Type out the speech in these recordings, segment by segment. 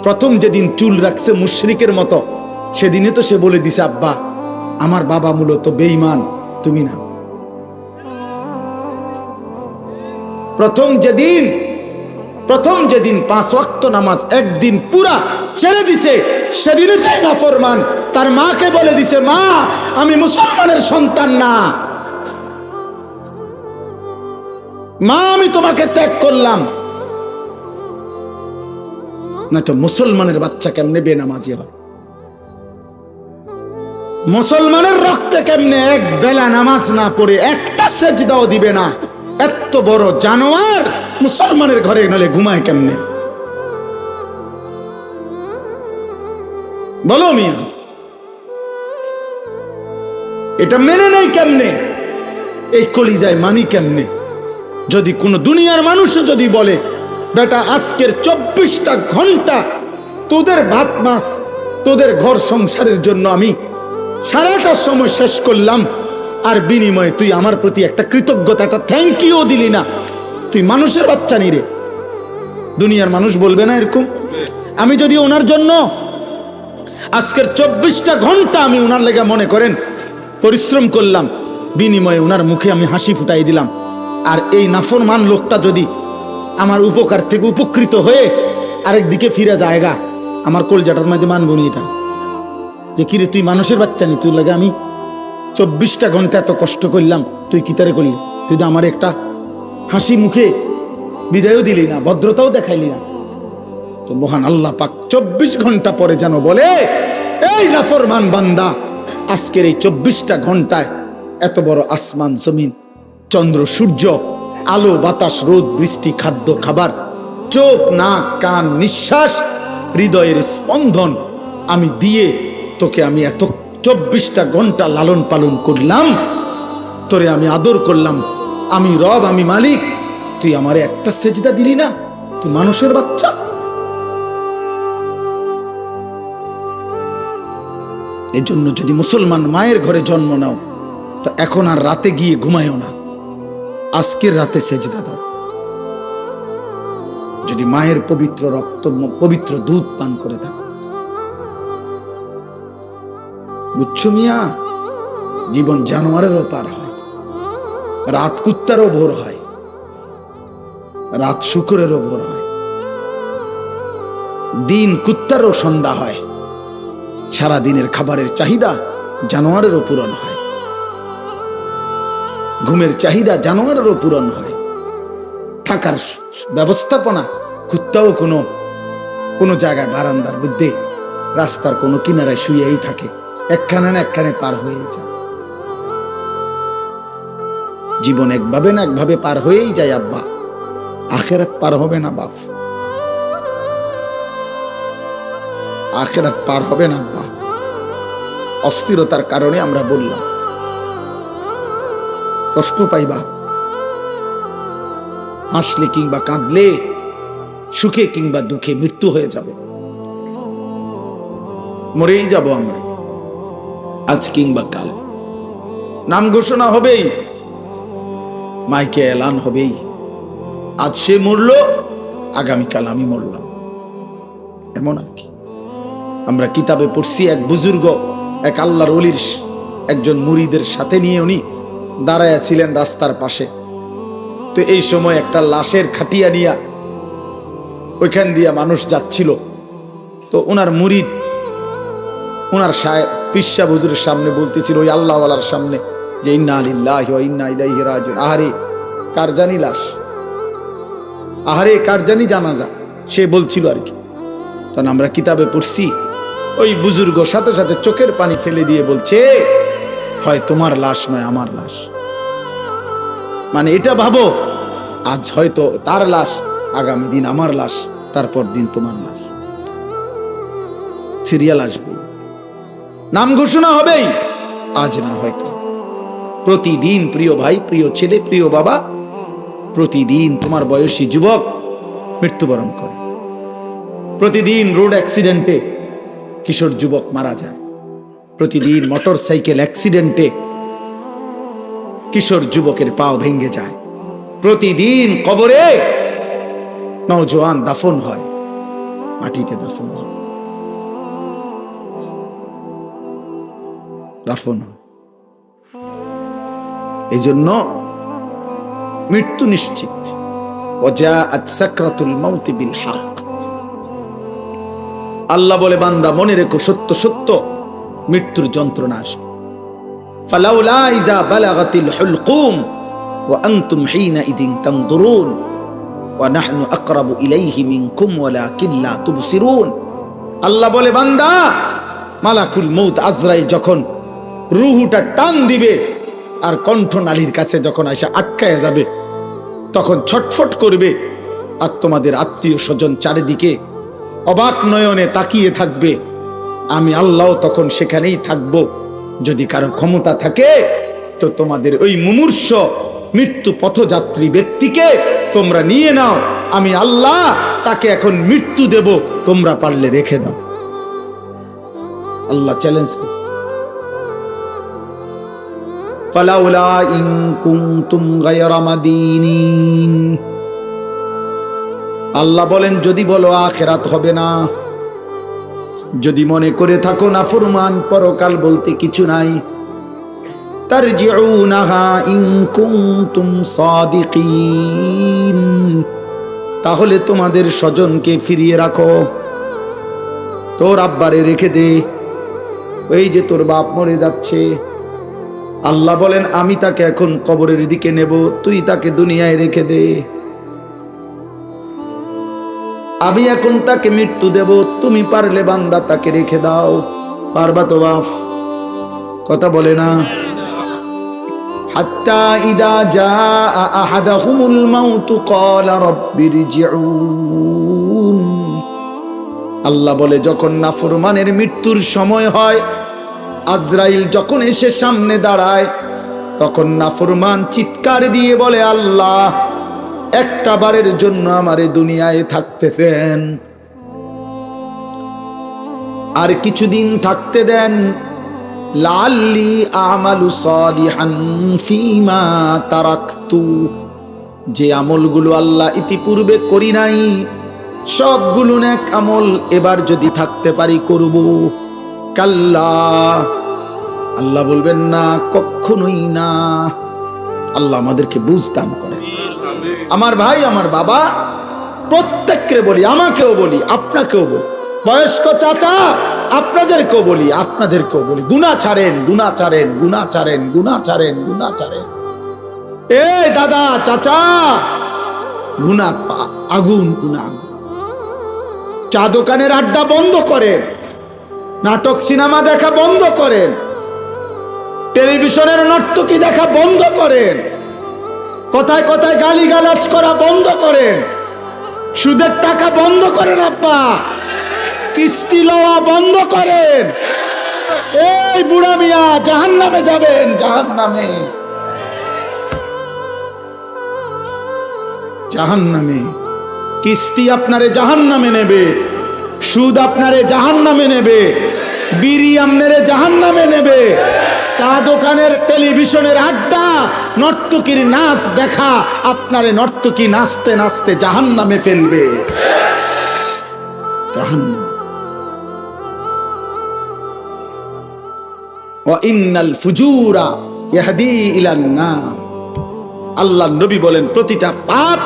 প্রথম যেদিন চুল রাখছে মুশরিকের মতো, সেদিনে তো সে বলে দিছে, আব্বা আমার বাবা মূলত বেঈমান, তুমি না। প্রথম যেদিন 5 ওয়াক্ত নামাজ একদিন পুরা ছেড়ে দিছে, সেদিনে তাই নাফরমান তার মাকে বলে দিছে, মা আমি মুসলমানের সন্তান না, মা আমি তোমাকে ত্যাগ করলাম। না তো মুসলমানের বাচ্চা কেমনে বেনামাজি হয়? মুসলমানের রক্তে কেমনে এক বেলা নামাজ না পড়ে একটা সেজদাও দিবে না? এত বড় জানোয়ার মুসলমানের ঘরে নলে ঘুমায় কেমনে? বলো মিয়া, এটা মেনে নেই কেমনে? এই কলিজায় মানি কেমনে? যদি কোন দুনিয়ার মানুষও যদি বলে, বেটা আজকের 24টা ঘন্টা তোদের ভাত মাছ তোদের ঘর সংসারের জন্য আমি সারাটা সময় শেষ করলাম, আর বিনিময়ে তুই আমার প্রতি একটা কৃতজ্ঞতা, একটা থ্যাংক ইউ দিলি না, তুই মানুষের বাচ্চা নি রে। দুনিয়ার মানুষ বলবে না এরকম? আমি যদি ওনার জন্য আজকের 24টা ঘন্টা আমি ওনার লেগে মনে করেন পরিশ্রম করলাম, বিনিময়ে ওনার মুখে আমি হাসি ফুটাই দিলাম, আর এই নাফরমান লোকটা যদি আমার উপকার থেকে উপকৃত হয়ে আরেক দিকে ফিরে যায়গা, আমার কলজাটার মধ্যে মানব নি এটা? যে কিরে তুই মানুষের বাচ্চা নি, তুই লাগে আমি 24টা ঘন্টা এত কষ্ট করলাম, তুই কি তারে করলি? তুই তো আমার একটা হাসি মুখে বিদায়ও দিলি না, ভদ্রতাও দেখাইলি না। তো মহান আল্লাহ পাক 24 ঘন্টা পরে যেন বলে, এই নাফরমান বান্দা, আজকের এই 24টা ঘন্টায় এত বড় আসমান জমিন, চন্দ্র সূর্য, আলো বাতাস, রোদ বৃষ্টি, খাদ্য খাবার, চোখ নাক কান নিঃশ্বাস, হৃদয়ের স্পন্দন আমি দিয়ে তোকে আমি এত 24টা ঘন্টা লালন পালন করলাম, তোরে আমি আদর করলাম, আমি রব, আমি মালিক, তুই আমারে একটা সেজদা দিলি না? তুই মানুষের বাচ্চা। এজন্য যদি মুসলমান মায়ের ঘরে জন্ম নাও, তো এখন আর রাতে গিয়ে ঘুমায়ও না, আজকের রাতে সেজদা দাও। যদি মায়ের পবিত্র রক্ত, পবিত্র দুধ পান করে থাকো, বুঝছো মিয়া? জীবন জানোয়ারেরও পার হয়, রাত কুত্তারও ভোর হয়, রাত শুকরেরও ভোর হয়, দিন কুত্তারও সন্ধ্যা হয়, সারা দিনের খাবারের চাহিদা জানোয়ারেরও পূরণ হয়, ঘুমের চাহিদা জানোয়ারেরও পূরণ হয়, থাকার ব্যবস্থাপনা কুত্তাও কোনো জায়গায় বারান্দার মধ্যে রাস্তার কোনো কিনারায় শুয়েই থাকে, একখানে না একখানে পার হয়ে যায়। জীবন একভাবে না একভাবে পার হয়েই যায় আব্বা, আখেরাত পার হবে না বাপ, আখেরাত পার হবে না আব্বা। অস্থিরতার কারণে আমরা বললাম, কষ্ট পাইবা, হাসলে কিংবা কাঁদলে, সুখে কিংবা দুঃখে মৃত্যু হয়ে যাবে, মরেই যাব আমরা, আজ কিংবা কাল। নাম ঘোষণা হবেই, মাইকে এলান হবেই, আজ সে মরল, আগামীকাল আমি মরলাম, এমন আর কি। আমরা কিতাবে পড়ছি, এক বুজুর্গ এক আল্লাহর ওলির একজন মুরিদের সাথে নিয়ে উনি দাঁড়ায়া ছিলেন রাস্তার পাশে। তো এই সময় একটা লাশের খাটিয়া নিয়া ওইখান দিয়া মানুষ যাচ্ছিল। তো ওনার মুরিদ ওনার পিসা হুজুরের সামনে বলতেছিল, ওই আল্লাহওয়ালার সামনে, যে ইন্না লিল্লাহি ওয়া ইন্না ইলাইহি রাজিউন, আহারে কার জানি লাশ, আহারে কার জানি জানাজা, সে বলছিল আর কি। তখন আমরা কিতাবে পড়ছি, ওই বুজুর্গ সাথে সাথে চোখের পানি ফেলে দিয়ে বলছে, হয় তোমার লাশ নয় আমার লাশ। মানে এটা ভাবো, আজ হয়তো তার লাশ, আগামী দিন আমার লাশ, তারপর দিন তোমার লাশ, সিরিয়াল আসবে, নাম ঘোষণা হবেই, আজ না হয় কাল। প্রতিদিন প্রিয় ভাই, প্রিয় ছেলে, প্রিয় বাবা, প্রতিদিন তোমার বয়সী যুবক মৃত্যুবরণ করে, প্রতিদিন রোড অ্যাক্সিডেন্টে কিশোর যুবক মারা যায়, প্রতিদিন মোটর সাইকেল অ্যাক্সিডেন্টে কিশোর যুবকের পাও ভেঙে যায়, প্রতিদিন কবরে নওজোয়ান দাফন হয়, মাটিতে দাফন হবে, দাফন। এই জন্য মৃত্যু নিশ্চিত। ওয়াজাআত সাকরাতুল মাউত বিল হক। আল্লাহ বলে, বান্দা মনে রেখো, সত্য সত্য মৃত্যুর যন্ত্রণা আসবে। ফালাউলা ইযা বালাগাতিল হুলকুম ওয়া আনতুম হিনাইদিন তানদুরুন ওয়া নাহনু আকরাবু ইলাইহি মিনকুম ওয়ালাকিন লা তুবসিরুন। আল্লাহ বলে, বান্দা মালাকুল মউত আজরাইল যখন রূহটা টান দিবে আর কণ্ঠনালীর কাছে যখন এসে আটকায় যাবে, তখন ছটফট করবে, আর তোমাদের আত্মীয় স্বজন চারিদিকে অবাক নয়নে তাকিয়ে থাকবে। আমি আল্লাহ তখন সেখানেই থাকবো। যদি কারো ক্ষমতা থাকে তো তোমাদের ওই মুমূর্ষ মৃত্যু পথযাত্রী ব্যক্তিকে তোমরা নিয়ে নাও, আমি আল্লাহ তাকে এখন মৃত্যু দেব, তোমরা পারলে রেখে দাও। আল্লাহ চ্যালেঞ্জ করছে। ফালাউলা ইন কুনতুম গায়রা মাদিনিন। আল্লাহ বলেন, যদি বলো আখিরাত হবে না, যদি মনে করে থাকো নাফরমান পরকাল বলতে কিছু নাই, তারজিউনাহা ইন কুনতুম সাদিকিন, তাহলে তোমাদের স্বজনকে ফিরিয়ে রাখো। তোর আব্বারে রেখে দে, ওই যে তোর বাপ মরে যাচ্ছে, আল্লাহ বলেন আমি তাকে এখন কবরের দিকে নেব, তুই তাকে দুনিয়ায় রেখে দে। আমি এখন তাকে মৃত্যু দেব, তুমি পারলে বান্দা তাকে রেখে দাও। পারবা তো বাপ? কথা বলে না। হাত্তা ইদা জাআ আহাদাহুমুল মাউত ক্বালা রাব্বিরজিউন। আল্লাহ বলে, যখন নাফরমানের মৃত্যুর সময় হয়, আজরাইল যখন এসে সামনে দাঁড়ায়, তখন নাফরমান চিৎকার দিয়ে বলে, আল্লাহ একটা বারের জন্য আমারে দুনিয়ায় থাকতে দেন, আর কিছুদিন থাকতে দেন, লাআল্লি আমালু সালিহান ফীমা তারাকতু। যে আমলগুলো আল্লাহ ইতিপূর্বে করি নাই, সবগুলো নেক আমল এবার যদি থাকতে পারি করব। কাল্লা, আল্লাহ বলবেন না, কখনোই না। আল্লাহ আমাদেরকে বুঝদান করে। আমার ভাই, আমার বাবা, প্রত্যেককে বলি, আমাকেও বলি, আপনাকেও বলি, বয়স্ক চাচা আপনাদেরকেও বলি, আপনাদেরকেও বলি, গুনাহ ছাড়েন, গুনাহ ছাড়েন, গুনাহ ছাড়েন, গুনাহ ছাড়েন, গুনাহ ছাড়েন। এই দাদা চাচা, গুনাহ আগুন, গুনাহ। চা দোকানের আড্ডা বন্ধ করেন, নাটক সিনেমা দেখা বন্ধ করেন, টেলিভিশনের নর্তকী দেখা বন্ধ করেন, কথায় কথায় গালিগালাজ করা বন্ধ করেন, সুদের টাকা বন্ধ করেন, আব্বা কিস্তি লওয়া বন্ধ করেন। এই বুড়া মিয়া জাহান্নামে যাবেন, জাহান্নামে, জাহান্নামে। কিস্তি আপনারে জাহান্নামে নেবে, সুদ আপনারে জাহান্নামে নেবে, বিড়ি আপনারে জাহান্নামে নেবে, চা দোকানের টেলিভিশনের আড্ডা, নর্তকীর নাচ দেখা আপনারে নর্তকী নাচতে নাচতে জাহান্নামে ফেলবে, জাহান্নামে। ওয়া ইন্নাল ফুজুরা ইয়াহদি ইলান নার। আল্লাহর নবী বলেন, প্রতিটা পাপ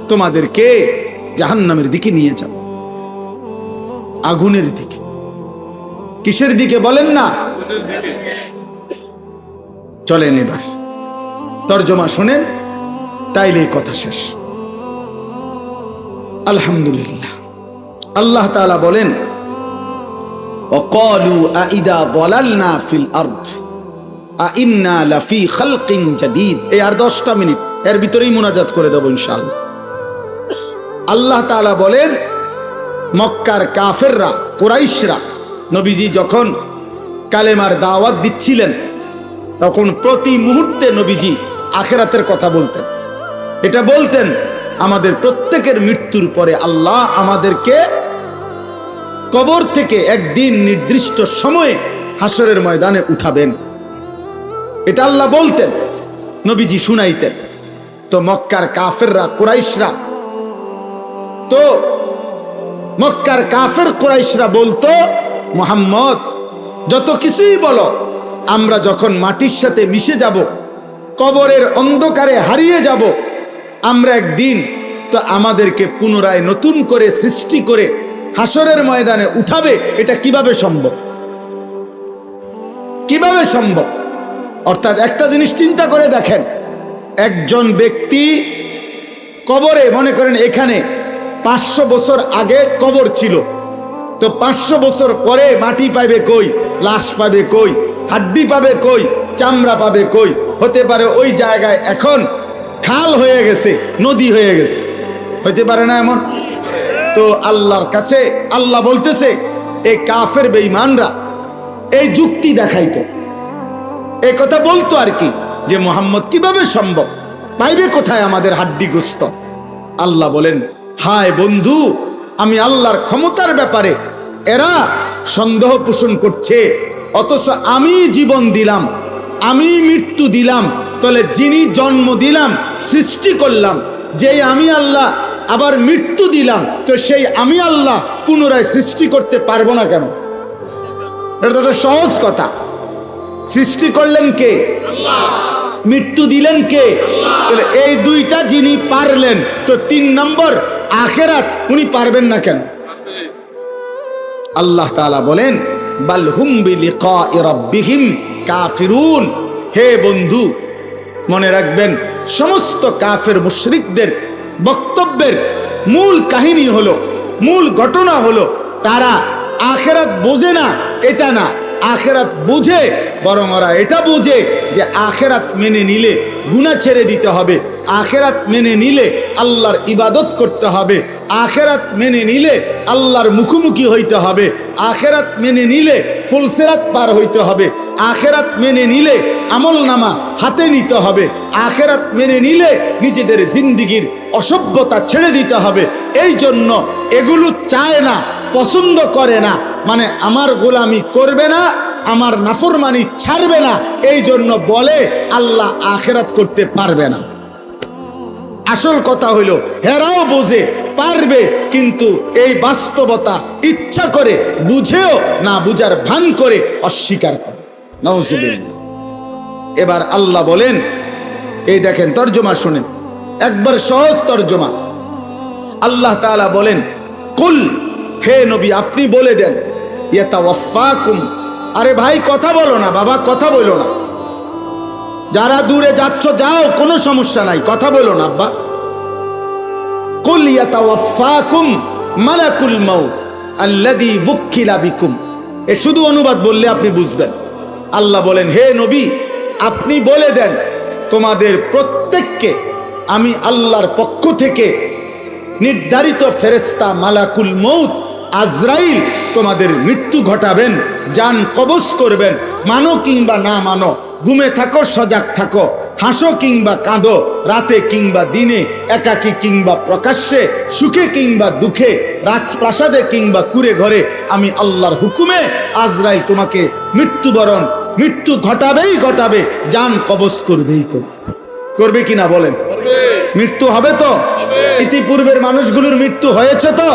তোমাদেরকে জাহান্নামের দিকে নিয়ে যাবে, আগুনের দিকে। কিসের দিকে বলেন না? চলেন এবার তরজমা শুনেন, তাইলে কথা শেষ। আলহামদুলিল্লাহ। আল্লাহ তাআলা বলেন, ওয়াকালু আইদা দালালনা ফিল আরদ আইন্না লাফি খালকিন জাদীদ। এই আর 10টা মিনিট, এর ভিতরেই মুনাজাত করে দেব ইনশাআল্লাহ। আল্লাহ তাআলা বলেন, মক্কার কাফেররা, কুরাইশরা নবীজি যখন কালেমার দাওয়াত দিচ্ছিলেন, তখন প্রতি মুহূর্তে নবীজি আখিরাতের কথা বলতেন। এটা বলতেন, আমাদের প্রত্যেকের মৃত্যুর পরে আল্লাহ আমাদেরকে কবর থেকে একদিন নির্দিষ্ট সময়ে হাসরের ময়দানে উঠাবেন। এটা আল্লাহ বলতেন, নবীজি শুনাইতেন। তো মক্কার কাফেররা, কুরাইশরা তো মক্কার কাফের কুরাইশরা বলতো, মুহাম্মদ যত কিছুই বলো, আমরা যখন মাটির সাথে মিশে যাব, কবরের অন্ধকারে হারিয়ে যাব, আমরা একদিন তো আমাদেরকে পুনরায় নতুন করে সৃষ্টি করে হাসরের ময়দানে উঠাবে। এটা কিভাবে সম্ভব? কিভাবে সম্ভব? অর্থাৎ একটা জিনিস চিন্তা করে দেখেন, একজন ব্যক্তি কবরে, মনে করেন এখানে 500 বছর আগে কবর ছিল, তো 500 বছর পরে মাটি পাবে কই, লাশ পাবে কই, হাড্ডি পাবে কই, চামড়া পাবে কই? হতে পারে ওই জায়গায় এখন খাল হয়ে গেছে, নদী হয়ে গেছে, হতে পারে না এমন? তো আল্লাহর কাছে আল্লাহ বলতেছে, এই কাফের বেঈমানরা এই যুক্তি দেখাইতো, এই কথা বলতো আর কি, যে মুহাম্মদ কিভাবে সম্ভব, পাইবে কোথায় আমাদের হাড্ডি গোস্ত? আল্লাহ বলেন, হায় বন্ধু, আমি আল্লাহর ক্ষমতার ব্যাপারে এরা সন্দেহ পোষণ করছে, অথচ আমি জীবন দিলাম, আমি মৃত্যু দিলাম, তাহলে যিনি জন্ম দিলাম, সৃষ্টি করলাম, যেই আমি আল্লাহ আবার মৃত্যু দিলাম, তো সেই আমি আল্লাহ পুনরায় সৃষ্টি করতে পারবো না কেন? এটা তো একটা সহজ কথা। সৃষ্টি করলেন কে? আল্লাহ। মৃত্যু দিলেন কে? তাহলে এই দুইটা যিনি পারলেন, তো 3 নম্বর আখিরাত উনি পারবেন না কেন? আল্লাহ তাআলা বলেন, বাল হুম বিলিকাই রাব্বিহিম কাফিরুন। হে বন্ধু, মনে রাখবেন, সমস্ত কাফের মুশরিকদের বক্তব্যের মূল কাহিনী হলো, মূল ঘটনা হলো, তারা আখিরাত বোঝে না, এটা না, আখিরাত বুঝে, বরং ওরা এটা বুঝে যে আখিরাত মেনে নিলে গুনাহ ছেড়ে দিতে হবে, আখিরাত মেনে নিলে আল্লাহর ইবাদত করতে হবে, আখিরাত মেনে নিলে আল্লাহর মুখোমুখি হইতে হবে, আখিরাত মেনে নিলে ফুলসিরাত পার হইতে হবে, আখিরাত মেনে নিলে আমলনামা হাতে নিতে হবে, আখিরাত মেনে নিলে নিজেদের জিন্দেগির অসভ্যতা ছেড়ে দিতে হবে। এই জন্য এগুলো চায় না, পছন্দ করে না, মানে আমার গোলামি করবে না, আমার নাফরমানি ছাড়বে না, এই জন্য বলে আল্লাহ আখিরাত করতে পারবে না। আসল কথা হইল, হেরাও বোঝে পারবে, কিন্তু এই বাস্তবতা ইচ্ছা করে বুঝেও না বুঝার ভান করে অস্বীকার করে। নাউজুবিল্লাহ। এবার আল্লাহ বলেন, এই দেখেন তরজমা শুনেন, একবার সহজ তরজমা। আল্লাহ তাআলা বলেন, কুল, হে নবী আপনি বলে দেন, ইয়াতাওয়াফাকুম। আরে ভাই কথা বলো না, বাবা কথা বলো না, যারা দূরে যাচ্ছ যাও, কোনো সমস্যা নাই, কথা বলো না আব্বা। কুল ইয়াতাওয়াফাকুম মালাকুল মাউত আল্লাযী বুক্কিলা বিকুম। এ শুধু অনুবাদ বললে আপনি বুঝবেন। আল্লাহ বলেন, হে নবী আপনি বলে দেন, তোমাদের প্রত্যেককে আমি আল্লাহর পক্ষ থেকে নির্ধারিত ফেরেশতা মালাকুল মউত আজরাইল তোমাদের মৃত্যু ঘটাবেন, জান কবজ করবেন, মানো কিংবা না মানো, ঘুমে থাকো সজাগ থাকো, হাসো কিংবা কাঁদো, রাতে কিংবা দিনে, একাকী কিংবা প্রকাশ্যে, সুখে কিংবা দুঃখে, রাজপ্রাসাদে কিংবা কুঁড়ে ঘরে, আমি আল্লাহর হুকুমে আজরাইল তোমাকে মৃত্যু ঘটাবেই ঘটাবে, জান কবজ করবেই করবে কিনা বলেন? মৃত্যু হবে তো? ইতিপূর্বের মানুষগুলোর মৃত্যু হয়েছে তো,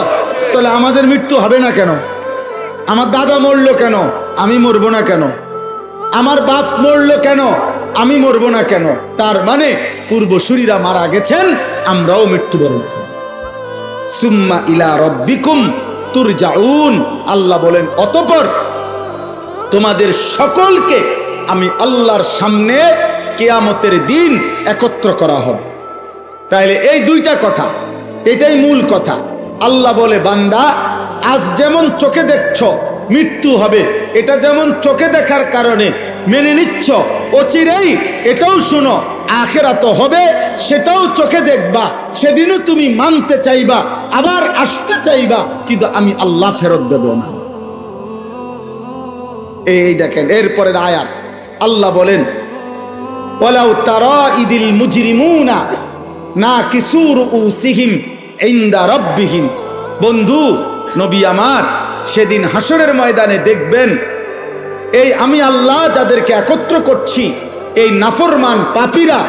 তাহলে আমাদের মৃত্যু হবে না কেন? আমার দাদা মরলো কেন, আমি মরবো না কেন? আমার বাপ মরলো কেন, আমি মরবো না কেন? তার মানে পূর্বসূরীরা মারা গেছেন, আমরাও মৃত্যুবরণ করব। সুম্মা ইলা রাব্বিকুম তুরজাউন। আল্লাহ বলেন, অতঃপর তোমাদের সকলকে আমি আল্লাহর সামনে কিয়ামতের দিন একত্র করা হবে। তাইলে এই দুইটা কথা, এটাই মূল কথা। আল্লাহ বলে, বান্দা আজ যেমন চোখে দেখছ মৃত্যু হবে, এটা যেমন চোখে দেখার কারণে মেনে নিচ্ছ, অচিরেই এটাও শোনো আখিরাত হবে, সেটাও চোখে দেখবা, সেদিনও তুমি মানতে চাইবা, আবার আসতে চাইবা, কিন্তু আমি আল্লাহ ফেরত দেব না। এই দেখেন এরপরের আয়াত, আল্লাহ বলেন, ওয়ালাউ তারা ইদিল মুজরিমুনা নাকিসু রুউসিহিম ইনদা রাব্বিহিম। বন্ধু নবী আমার, সেদিন হাসরের ময়দানে দেখবেন, এই আমি আল্লাহ যাদেরকে একত্র করছি, এই নাফরমান পাপীরা,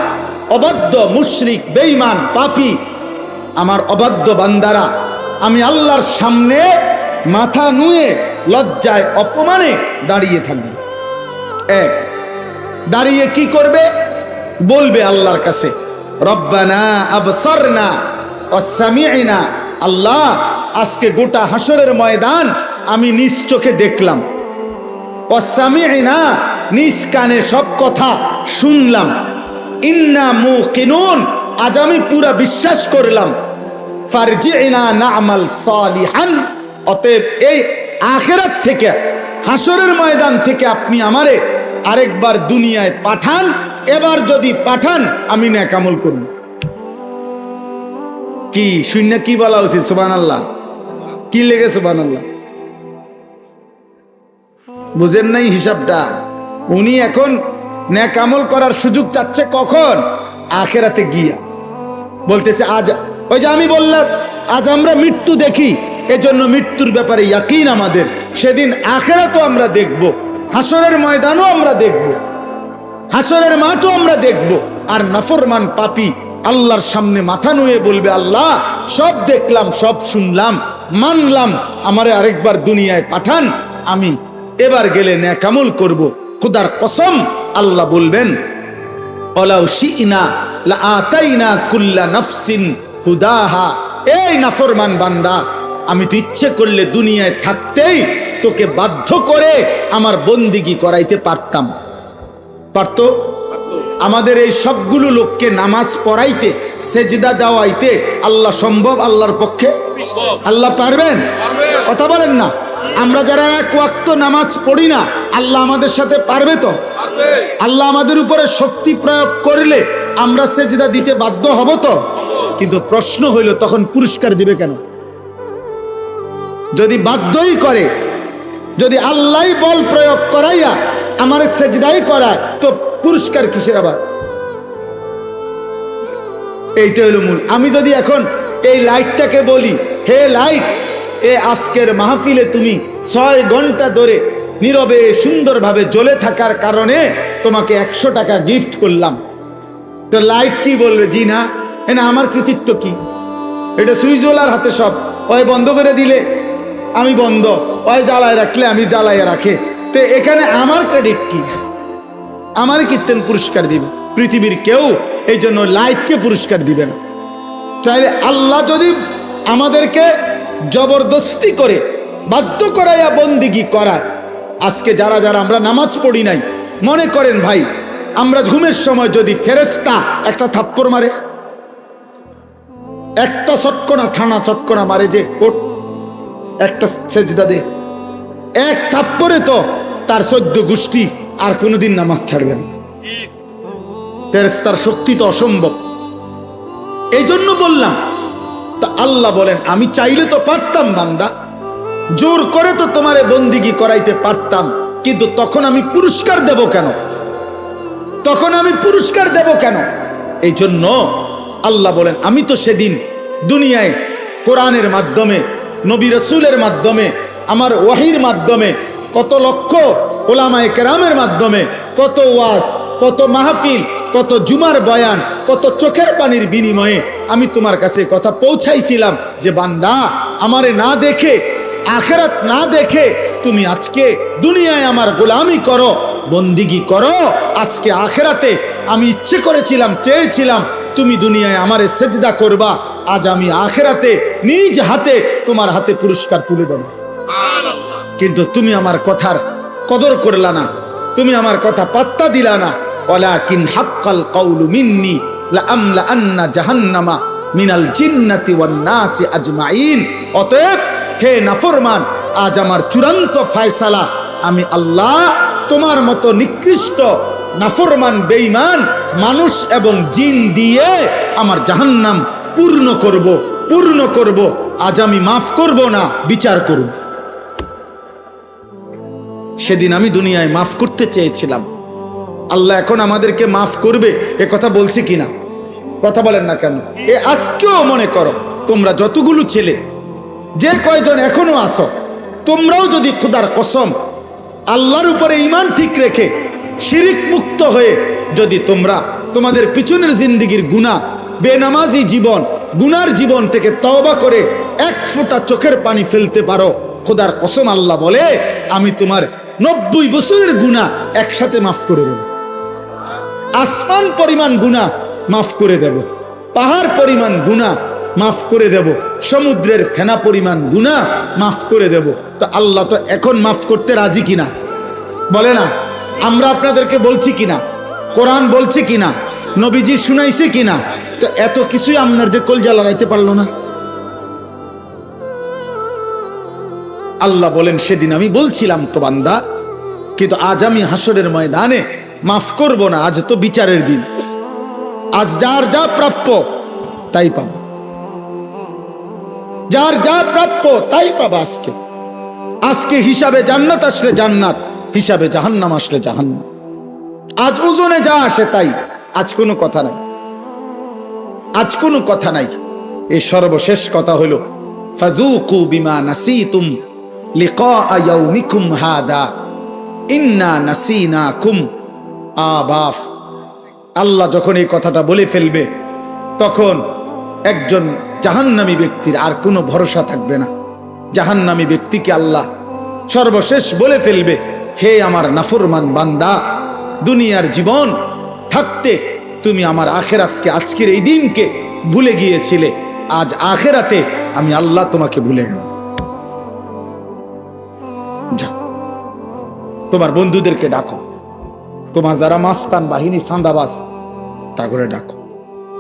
অবাধ্য মুশরিক বেঈমান পাপী, আমার অবাধ্য বান্দারা আমি আল্লাহর সামনে মাথা নুয়ে লজ্জায় অপমানে দাঁড়িয়ে থাকবে। এক, দাঁড়িয়ে কি করবে? বলবে আল্লাহর কাছে, রব্বানা আবসারনা ওয়াসমি'না, আল্লাহ আজকে গোটা হাসরের ময়দান আমি নিজ চোখে দেখলাম, ওয়াসমি'না নিজ কানে সব কথা শুনলাম, ইন্না মুকিনুন আজ আমি পুরা বিশ্বাস করলাম, ফারজি'না না'মাল সালিহান, অতএব এই আখিরাত থেকে হাসরের ময়দান থেকে আপনি আমারে আরেকবার দুনিয়ায় পাঠান, এবার যদি পাঠান আমি নেক আমল করব। কি শূন্য কি বলা উচিত? সুবহানাল্লাহ। কি লেগে সুবহানাল্লাহ? বুঝেন নাই হিসাবটা? উনি এখন নেক আমল করার সুযোগ চাচ্ছে কখন? আখিরাতে গিয়া। বলতেছে আজ, ওই যে আমি বললাম আজ আমরা মৃত্যু দেখি, এজন্য মৃত্যুর ব্যাপারে ইয়াকিন আমাদের, সেদিন আখিরাতও আমরা দেখব, হাসরের ময়দানও আমরা দেখব, হাসরের মাঠও আমরা দেখব। আর নাফরমান পাপী আল্লাহর সামনে মাথা নুয়ে বলবে, আল্লাহ সব দেখলাম, সব শুনলাম, মানলাম, আমারে আরেকবার দুনিয়ায় পাঠান, আমি এবার গেলে নেক আমল করব। খোদার কসম আল্লাহ বলবেন, ওয়ালাউ শি'না লাআতাইনা কুল্লা নাফসিন হুদাহা, এই নাফরমান বান্দা আমি তো ইচ্ছে করলে দুনিয়ায় থাকতেই তোকে বাধ্য করে আমার বন্দিগি করাইতে পারতাম। পারত? আমাদের এই সবগুলো লোককে নামাজ পড়াইতে, সেজদা দেওয়াইতে আল্লাহ সম্ভব? আল্লাহর পক্ষে? আল্লাহ পারবেন? কথা বলেন না। আমরা যারা এক ওয়াক্ত নামাজ পড়ি না, আল্লাহ আমাদের সাথে পারবে তো? আল্লাহ আমাদের উপরে শক্তি প্রয়োগ করলে আমরা সেজদা দিতে বাধ্য হব তো? কিন্তু প্রশ্ন হইল তখন পুরস্কার দিবে কেন? যদি বাধ্যই করে, যদি আল্লাহ বল প্রয়োগ করাইয়া আমার সেজদাই করায়, তো পুরস্কার কিসের আবার? এইটা হলো মূল। আমি যদি এখন এই লাইটটাকে বলি, হে লাইট, এ আজকের মাহফিলে তুমি 6 ঘন্টা ধরে নীরবে সুন্দরভাবে জ্বলে থাকার কারণে তোমাকে 100 টাকা গিফট করলাম, তো লাইট কি বলবে? জি না, না আমার কৃতিত্ব কি? এটা সুইচওয়ালার হাতে সব, ওই বন্ধ করে দিলে আমি বন্ধ, ওই জ্বালায় রাখলে আমি জ্বালাইয়া রাখে, তো এখানে আমার ক্রেডিট কি? আমার কীর্তন পুরস্কার দিবে? পৃথিবীর কেউ এই জন্য লাইটকে পুরস্কার দিবে না। চাইলে আল্লাহ যদি আমাদেরকে জবরদস্তি করে বাধ্য করাইয়া বন্দিগি করায়, আজকে যারা যারা আমরা নামাজ পড়ি নাই, মনে করেন ভাই, আমরা ঘুমের সময় যদি ফেরেশতা একটা থাপ্পড় মারে, একটা চটকনা ঠানা চটকনা মারে, যে ওঠ একটা সেজদা দে, এক থাপ্পড়ে তো তার 14 গোষ্ঠী আর কোনোদিন নামাজ ছাড়বেন। ফেরেশতার শক্তি তো অসম্ভব। এই জন্য বললাম, তা আল্লাহ বলেন আমি চাইলে তো পারতাম বান্দা, জোর করে তো তোমারে বন্দিগি করাইতে পারতাম, কিন্তু তখন আমি পুরস্কার দেব কেন? তখন আমি পুরস্কার দেব কেন? এই জন্য আল্লাহ বলেন আমি তো সেদিন দুনিয়ায় কোরআনের মাধ্যমে, নবী রাসূলের মাধ্যমে, আমার ওয়াহির মাধ্যমে, কত লক্ষ ওলামায়ে কেরামের মাধ্যমে, কত ওয়াজ, কত মাহফিল, কত জুমার বয়ান, কত চোখের পানির বিনিময়ে আমি তোমার কাছে কথা পৌঁছাইছিলাম যে বান্দা, আমারে না দেখে, আখিরাত না দেখে তুমি আজকে দুনিয়ায় আমার গোলামি করো, বন্দিগি করো, আজকে আখিরাতে আমি ইচ্ছে করেছিলাম, চেয়েছিলাম তুমি দুনিয়ায় আমারে সেজদা করবা, আজ আমি আখিরাতে নিজ হাতে তোমার হাতে পুরস্কার তুলে দেব। কিন্তু তুমি আমার কথার কদর করলা না, তুমি আমার কথা পাত্তা দিলা না। ওয়ালাকিন হাক্কাল কাউলু মিন্নি লাআমলা আন্না জাহান্নামা মিনাল জিন্নাতি ওয়ান নাসি আজমাইন। অতএব হে নাফরমান, আজ আমার চূড়ান্ত ফয়সালা, আমি আল্লাহ তোমার মতো নিকৃষ্ট নাফরমান বেঈমান মানুষ এবং জিন দিয়ে আমার জাহান্নাম পূর্ণ করব, পূর্ণ করব। আজ আমি মাফ করব না, বিচার করব। সেদিন আমি দুনিয়ায় মাফ করতে চেয়েছিলাম, আল্লাহ এখন আমাদেরকে মাফ করবে এ কথা বলছি কিনা? কথা বলেন না কেন? এ আজকেও মনে করো তোমরা যতগুলো ছেলে, যে কয়জন এখনো আসো, তোমরাও যদি খোদার কসম আল্লাহর উপরে ঈমান ঠিক রেখে শিরিক মুক্ত হয়ে যদি তোমরা তোমাদের পিছনের জিন্দেগির গুনাহ, বেনামাজি জীবন, গুনার জীবন থেকে তওবা করে এক ফোঁটা চোখের পানি ফেলতে পারো, খোদার কসম আল্লাহ বলে আমি তোমার 90 বছরের গুনাহ একসাথে মাফ করে দেব। আসমান পরিমাণ গুনাহ মাফ করে দেব, পাহাড় পরিমাণ গুনাহ মাফ করে দেব, সমুদ্রের ফেনা পরিমাণ গুনাহ মাফ করে দেব। তো আল্লাহ তো এখন মাফ করতে রাজি কিনা বলে না? আমরা আপনাদেরকে বলছি কিনা, কোরআন বলছে কিনা, নবীজি শুনাইছে কিনা? তো এত কিছুই আপনাদের কলজা লড়াইতে পারলো না। আল্লাহ বলেন সেদিন আমি বলছিলাম তো বান্দা, কিন্তু আজ আমি হাসরের ময়দানে মাফ করব না। আজ তো বিচারের দিন, আজ যার যা প্রাপ্য তাই পাব, যার যা প্রাপ্য তাই পাবা। আজকে হিসাবে জান্নাত আসলে জান্নাত, হিসাবে জাহান্নাম আসলে জাহান্নাম। আজ ওজনে যা আসে তাই, আজ কোনো কথা নাই, আজ কোনো কথা নাই। এই সর্বশেষ কথা হলো ফাযুকু বিমা নাসিতুম লিকা ইয়াউমিকুম হাদা ইন্না নাসিনাকুম আবাফ। আল্লাহ যখন এই কথাটা বলে ফেলবে তখন একজন জাহান্নামী ব্যক্তির আর কোনো ভরসা থাকবে না। জাহান্নামী ব্যক্তিকে আল্লাহ সর্বশেষ বলে ফেলবে, হে আমার নাফরমান বান্দা, দুনিয়ার জীবন থাকতে তুমি আমার আখেরাতকে, আজকের এই দিনকে ভুলে গিয়েছিলে, আজ আখেরাতে আমি আল্লাহ তোমাকে ভুলে গেলাম। তোমার বন্ধুদেরকে ডাকো, তোমার যারা মাস্তান বাহিনী সান্দাবাজ তা করে ডাকো,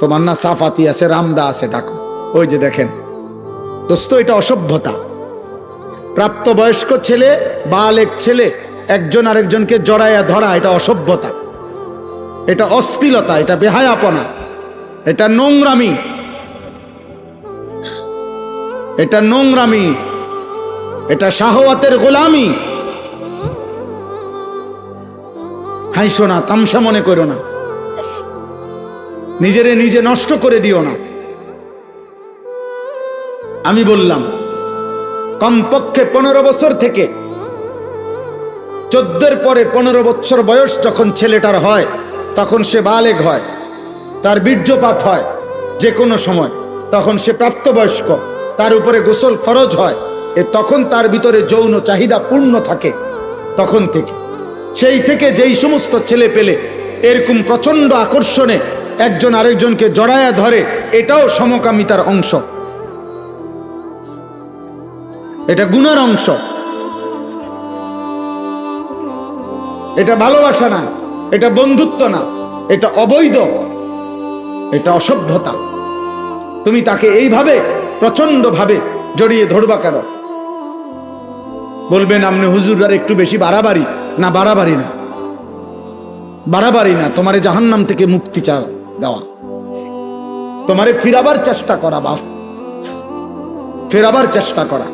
তোমার না সাফাতি আছে, রামদা আছে, ডাকো। ওই যে দেখেন দোস্ত, এটা অসভ্যতা। প্রাপ্তবয়স্ক ছেলে, বালেক ছেলে একজন আরেকজনকে জড়াইয়া ধরা, এটা অসভ্যতা, এটা অশ্লীলতা, এটা বেহায়াপনা, এটা নোংরামি, এটা নোংরামি, এটা শাহওয়াতের গোলামি। হাইসো না, তামসা মনে করো না, নিজেরে নিজে নষ্ট করে দিও না। আমি বললাম কমপক্ষে 15 বছর থেকে 14 পরে 15 বছর বয়স যখন ছেলেটার হয় তখন সে বালেগ হয়, তার বীর্যপাত হয় যে কোনো সময়, তখন সে প্রাপ্তবয়স্ক, তার উপরে গোসল ফরজ হয়, তখন তার ভিতরে যৌন চাহিদা পূর্ণ থাকে। তখন থেকে, সেই থেকে যেই সমস্ত ছেলে পেলে এরকম প্রচন্ড আকর্ষণে একজন আরেকজনকে জড়ায়া ধরে, এটাও সমকামিতার অংশ, এটা গুনার অংশ, এটা ভালোবাসা না, এটা বন্ধুত্ব না, এটা অবৈধ, এটা অসভ্যতা। তুমি তাকে এইভাবে প্রচন্ড ভাবে জড়িয়ে ধরবা কেন? বলবেন আপনি হুজুররা একটু বেশি বাড়াবাড়ি। না, বাড়াবাড়ি না, বাড়াবাড়ি না। তোমারে জাহান্নাম থেকে মুক্তি দেওয়া, তোমারে ফিরাবার চেষ্টা করা, বাপ, ফেরাবার চেষ্টা করা।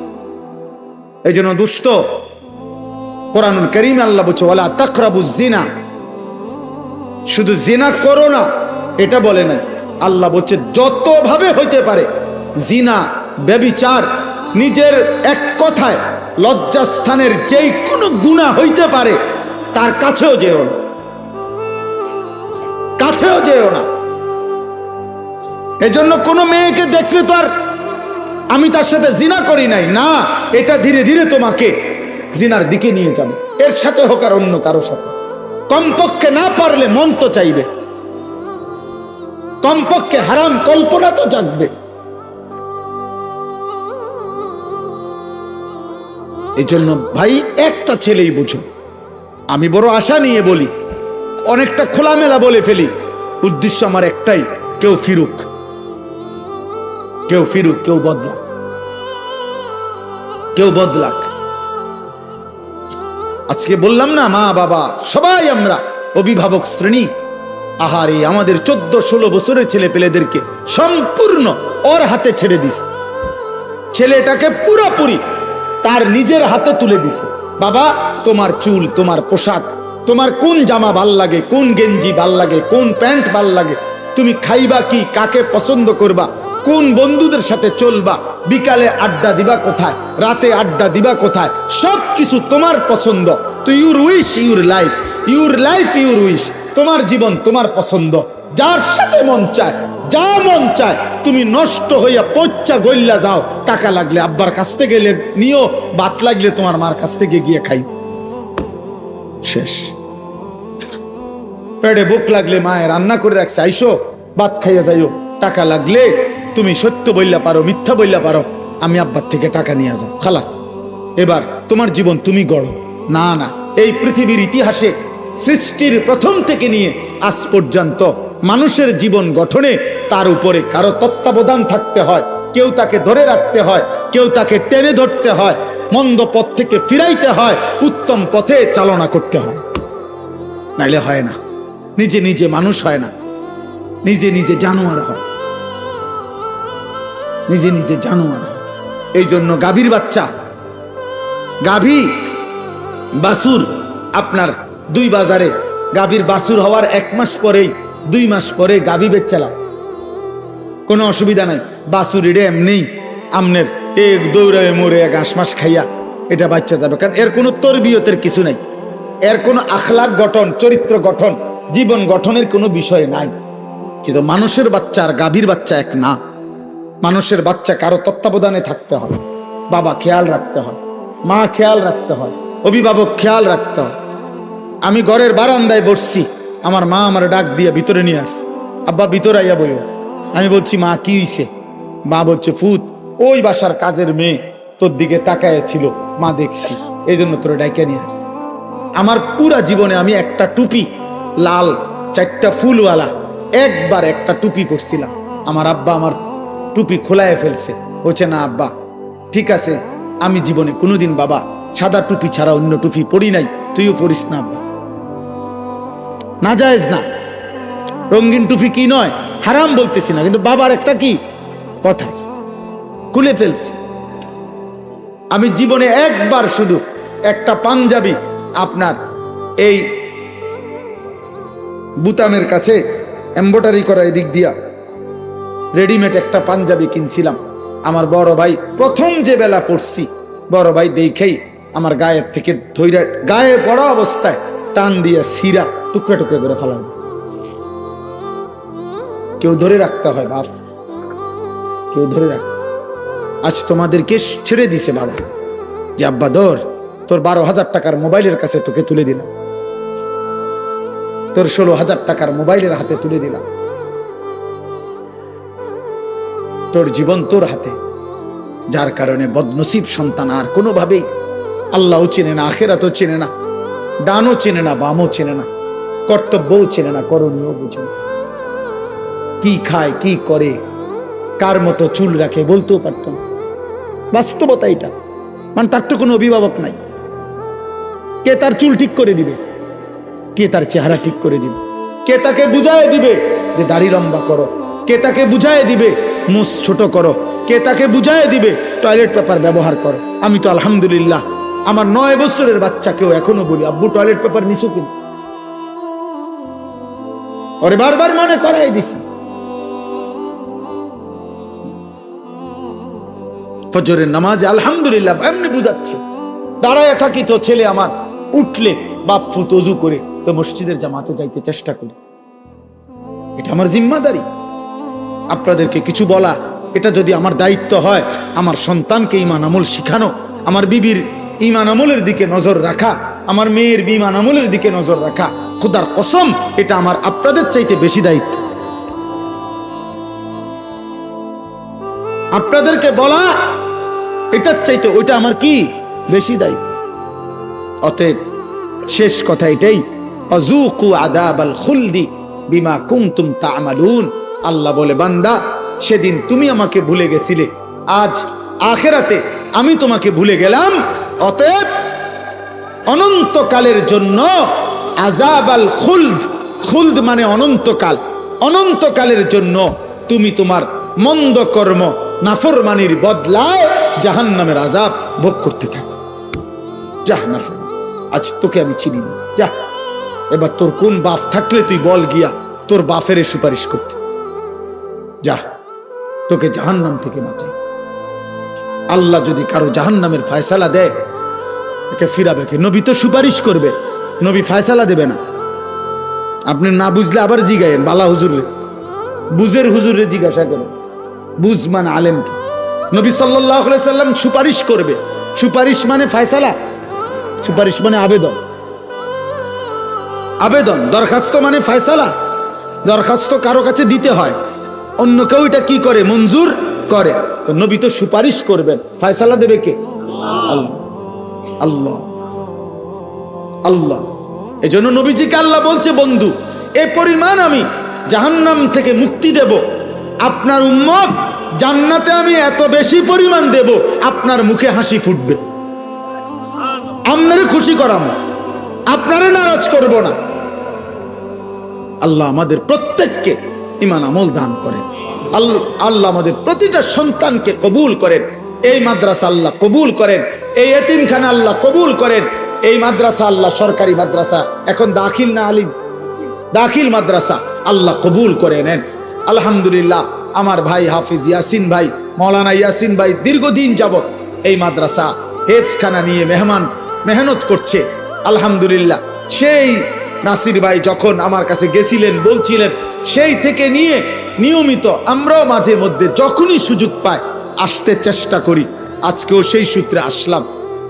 এই জন্য দুস্থ, কোরআনুল কারীমে আল্লাহ বলছে ওয়ালা তাকরাবুজ জিনা, শুধু জিনা করো না এটা বলে না, আল্লাহ বলছে যত ভাবে হইতে পারে জিনা, ব্যভিচার, নিজের এক কথায় লজ্জাস্থানের যেই কোনো গুনাহ হইতে পারে তার কাছেও যেও না, কাছেও যেও না। এজন্য কোনো মেয়েকে দেখলে তো আর আমি তার সাথে জিনা করি নাই না, এটা ধীরে ধীরে তোমাকে জিনার দিকে নিয়ে যাবে, এর সাথে হোক আর অন্য কারো সাথে। কমপক্ষে না পারলে মন তো চাইবে, কমপক্ষে হারাম কল্পনা তো জাগবে। এই জন্য ভাই একটা ছেলেই বুঝো, আমি বড় আশা নিয়ে বলি, অনেকটা খোলামেলা বলে ফেলি, উদ্দেশ্য আমার একটাই, কেউ ফিরুক, কেউ ফিরুক, কেউ বদলাক, কেউ বদলাক। আজকে বললাম না, মা বাবা সবাই আমরা অভিভাবক শ্রেণী, আহারে আমাদের 14-16 বছরের ছেলে পেলেদেরকে সম্পূর্ণ ওর হাতে ছেড়ে দিছে, ছেলেটাকে পুরোপুরি তার নিজের হাতে তুলে দিছে। বাবা, তোমার চুল, তোমার পোশাক, তোমার কোন জামা ভাল লাগে, কোন গেঞ্জি ভাল লাগে, কোন প্যান্ট ভাল লাগে, তুমি খাইবা কি, কাকে পছন্দ করবা, কোন বন্ধুদের সাথে চলবা, বিকালে আড্ডা দিবা কোথায়, রাতে আড্ডা দিবা কোথায়, সব কিছু তোমার পছন্দ। তো your wish your life, your life your wish, তোমার জীবন তোমার পছন্দ। যার সাথে মন চায়, যা মন চায় তুমি নষ্ট হইয়া পচ্চা গইল্লা যাও, টাকা লাগলে আব্বার কাছ থেকে নিও, ভাত লাগলে তোমার মার কাছ থেকে গিয়ে খাই, শেষ। পেটে ভুক লাগলে মায়ের রান্না করে রাখছে, আইসো ভাত খাইয়া যাইও, টাকা লাগলে তুমি সত্য বললা পারো, মিথ্যা বললা পারো, আমি আব্বার থেকে টাকা নিয়ে যাও, খালাস, এবার তোমার জীবন তুমি গড়ো। না না, এই পৃথিবীর ইতিহাসে সৃষ্টির প্রথম থেকে নিয়ে আজ পর্যন্ত মানুষের জীবন গঠনে তার উপরে কারো তত্ত্বাবধান থাকতে হয়, কেউ তাকে ধরে রাখতে হয়, কেউ তাকে টেনে ধরতে হয়, মন্দ পথ থেকে ফিরাইতে হয়, উত্তম পথে চালনা করতে হয়, নাইলে হয় না। নিজে নিজে মানুষ হয় না, নিজে নিজে জানোয়ার হয়, নিজে নিজে জানোয়ার। এই জন্য গাভীর বাচ্চা, গাভী বাছুর আপনার দুই বাজারে, গাভীর বাছুর হওয়ার 1 মাস পরেই 2 মাস পরে গাভী বেচালা, কোনো অসুবিধা নাই। বাছুর এটা এমনি আমনের এক দৌড়ায় মরে 1 মাস খাইয়া এটা বাচ্চা যাবে, কারণ এর কোনো তরবিয়তের কিছু নাই, এর কোনো আখলাক গঠন, চরিত্র গঠন, জীবন গঠনের কোনো বিষয় নাই। কিন্তু মানুষের বাচ্চা আর গাভীর বাচ্চা এক না। মানুষের বাচ্চা কারো তত্ত্বাবধানে থাকতে হয়, বাবা খেয়াল রাখতে হয়, মা খেয়াল রাখতে হয়, অভিভাবক খেয়াল রাখতে হয়। আমি ঘরের বারান্দায় বসছি, আমার মা আমার ডাক দিয়ে ভিতরে নিয়ে আসছে, আব্বা ভিতরে আইয়া বইও। আমি বলছি মা কি হইছে? মা বলছে ফুত ওই বাসার কাজের মেয়ে তোর দিকে তাকায় ছিল, মা দেখছি, এই জন্য তোরে ডাইকা নিয়ে আসছে। আমার পুরা জীবনে আমি একটা টুপি লাল 4টা ফুলওয়ালা একবার একটা টুপি পরছিলাম, আমার আব্বা আমার টুপি খোলায় ফেলছে, বলছে না আব্বা ঠিক আছে, আমি জীবনে কোনোদিন বাবা সাদা টুপি ছাড়া অন্য টুপি পরি নাই, তুইও পরিস না আব্বা, না জায়েজ না। রঙিন টুপি কি নয়, হারাম বলতেছি না, কিন্তু বাবার একটা কি কথা খুলে ফেলছে। আমি জীবনে একবার শুধু একটা পাঞ্জাবি আপনার এই বুতামের কাছে এমব্রয়ডারি করা এদিক দিয়া রেডিমেড একটা পাঞ্জাবি কিনছিলাম, আমার বড় ভাই প্রথম যে বেলা পড়ছি, বড় ভাই দেখেই আমার গায়ের থেকে ধৈর্য গায়ে পড়া অবস্থায় টান দিয়া সিরা টুকরা টুকরা করে ফেলা হয়েছে। কেউ ধরে রাখতে হয় বাপ, কেউ ধরে রাখতে। আজ তোমাদেরকে ছেড়ে দিছে বাবা যে আব্বা ধর, তোর 12,000 টাকার মোবাইলের কাছে তোকে তুলে দিলাম, তোর 16,000 টাকার মোবাইলের হাতে তুলে দিলাম, তোর জীবন তোর হাতে। যার কারণে বদনসিব সন্তান আর কোনোভাবেই আল্লাহও চেনে না, আখেরাতও চেনে না, ডানও চেনে না, বামও চেনে না, কর্তব্যও চেনে না, করণীয় বুঝে না, কি খায় কি করে কার মতো চুল রাখে বলতেও পারত না। বাস্তবতা এটা, মানে তার তো কোনো অভিভাবক নাই। কে তার চুল ঠিক করে দিবে, কে তার চেহারা ঠিক করে দিবে, কে তাকে বুঝায় দিবে যে দাড়ি লম্বা করো, কে তাকে বুঝায় দিবে মুছ ছোট করো, কে তাকে বুঝায় দিবে টয়লেট পেপার ব্যবহার করো। আমি তো আলহামদুলিল্লাহ আমার 9 বছরের বাচ্চাকেও এখনো বলি আব্বু টয়লেট পেপার নিছো কিনা, ওরে বারবার মনে করাই দিছি। ফজরের নামাজে আলহামদুলিল্লাহ এমনি বুঝাচ্ছে, দাঁড়ায় থাকি তো ছেলে আমার উঠলে বাপ ফুত ওযু করে তো মসজিদের জামাতে যাইতে চেষ্টা করি, এটা আমার জিম্মাদারি। আপনাদেরকে কিছু বলা এটা যদি আমার দায়িত্ব হয়, আমার সন্তানকে ঈমান আমল শিখানো, আমার বিবির ঈমান আমলের দিকে নজর রাখা, আমার মেয়ের ঈমান আমলের দিকে নজর রাখা, খোদার কসম এটা আমার আপনাদের চাইতে বেশি দায়িত্ব। আপনাদেরকে বলা এটার চাইতে ওইটা আমার কি বেশি দায়িত্ব। অতএব শেষ কথা এটাই, আযুকু আযাবাল খুলদি বিমা কুনতুম তা'মালুন। আল্লাহ বলে বান্দা সেদিন তুমি আমাকে ভুলে গেছিলে, আজ আখিরাতে আমি তোমাকে ভুলে গেলাম, অতএব অনন্তকালের জন্য আযাবাল খুলদ, খুলদ মানে অনন্তকাল, অনন্তকালের জন্য তুমি তোমার মন্দ কর্ম নাফরমানির বদলায় জাহান্নামের আযাব ভোগ করতে থাকো। যা নাফরমান, আজ তোকে আমি চিনি না, যা এবার তোর কোন বাপ থাকলে তুই বল গিয়া তোর বাপের সুপারিশ করতে, যা তোকে জাহান্নাম থেকে বাঁচাই। আল্লাহ যদি কারো জাহান্নামের ফয়সালা দেয় তাকে ফিরাবে কে? নবী তো সুপারিশ করবে, নবী ফয়সালা দেবে না। আপনি না বুঝলে আবার জিগায়েন বালা হুজুরে, বুঝের হুজুরে জিজ্ঞাসা করেন, বুঝ মানে আলেম কি? নবী সাল্লাল্লাহু আলাইহি সাল্লাম সুপারিশ করবে। সুপারিশ মানে ফয়সালা, সুপারিশ মানে আবেদন। আবেদন, দরখাস্ত মানে ফয়সালা। দরখাস্ত কারো কাছে দিতে হয়, অন্য কেউ এটা কি করে? মঞ্জুর করে। তো নবী তো সুপারিশ করবেন, ফয়সালা দেবে কে? আল্লাহ। আল্লাহ আল্লাহ। এজন্য নবীজিকে আল্লাহ বলছে, বন্ধু এ পরিমাণ আমি জাহান্নাম থেকে মুক্তি দেব, আপনার উম্মত জান্নাতে আমি এত বেশি পরিমাণ দেব, আপনার মুখে হাসি ফুটবে, আপনারে খুশি করাবো, আপনারে নারাজ করব না। আল্লাহ আমাদের প্রত্যেককে ঈমান আমল দান করেন। আল্লাহ আমাদের প্রতিটা সন্তানকে কবুল করেন। এই মাদ্রাসা আল্লাহ কবুল করেন, এই এতিমখানা আল্লাহ কবুল করেন। এই মাদ্রাসা আল্লাহ সরকারি মাদ্রাসা, এখন দাখিল না আলিম, দাখিল মাদ্রাসা আল্লাহ কবুল করে নেন। আলহামদুলিল্লাহ আমার ভাই হাফিজ ইয়াসিন ভাই, মৌলানা ইয়াসিন ভাই দীর্ঘদিন যাবত এই মাদ্রাসা হেফজখানা নিয়ে মেহনত করছে। আলহামদুলিল্লাহ সেই নাসির ভাই যখন আমার কাছে গেছিলেন, বলছিলেন, সেই থেকে নিয়ে নিয়মিত আমরাও মাঝে মধ্যে যখনই সুযোগ পাই আসতে চেষ্টা করি। আজকেও সেই সূত্রে আসলাম।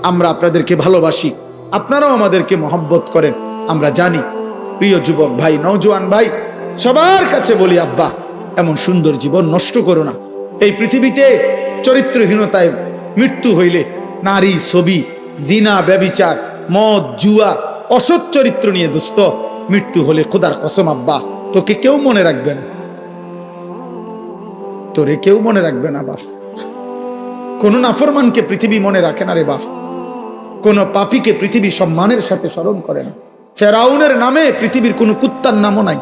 আমরা আপনাদেরকে ভালোবাসি, আপনারাও আমাদেরকে মহব্বত করেন, আমরা জানি। প্রিয় যুবক ভাই, নওজোয়ান ভাই, সবার কাছে বলি, আব্বা এমন সুন্দর জীবন নষ্ট করো না। এই পৃথিবীতে চরিত্রহীনতায় মৃত্যু হইলে নারী, ছবি, জিনা, ব্যভিচার, মদ, জুয়া, অসৎ চরিত্র নিয়ে দোস্ত মৃত্যু হলে খোদার কসম আব্বা তোকে কেউ মনে রাখবে না, তোরে কেউ মনে রাখবে না বাপ। কোন নাফরমানকে পৃথিবী মনে রাখে না রে বাপ। কোন পাপীকে পৃথিবী সম্মানের সাথে স্মরণ করে না। ফেরাউনের নামে পৃথিবীর কোন কুত্তার নামও নাই,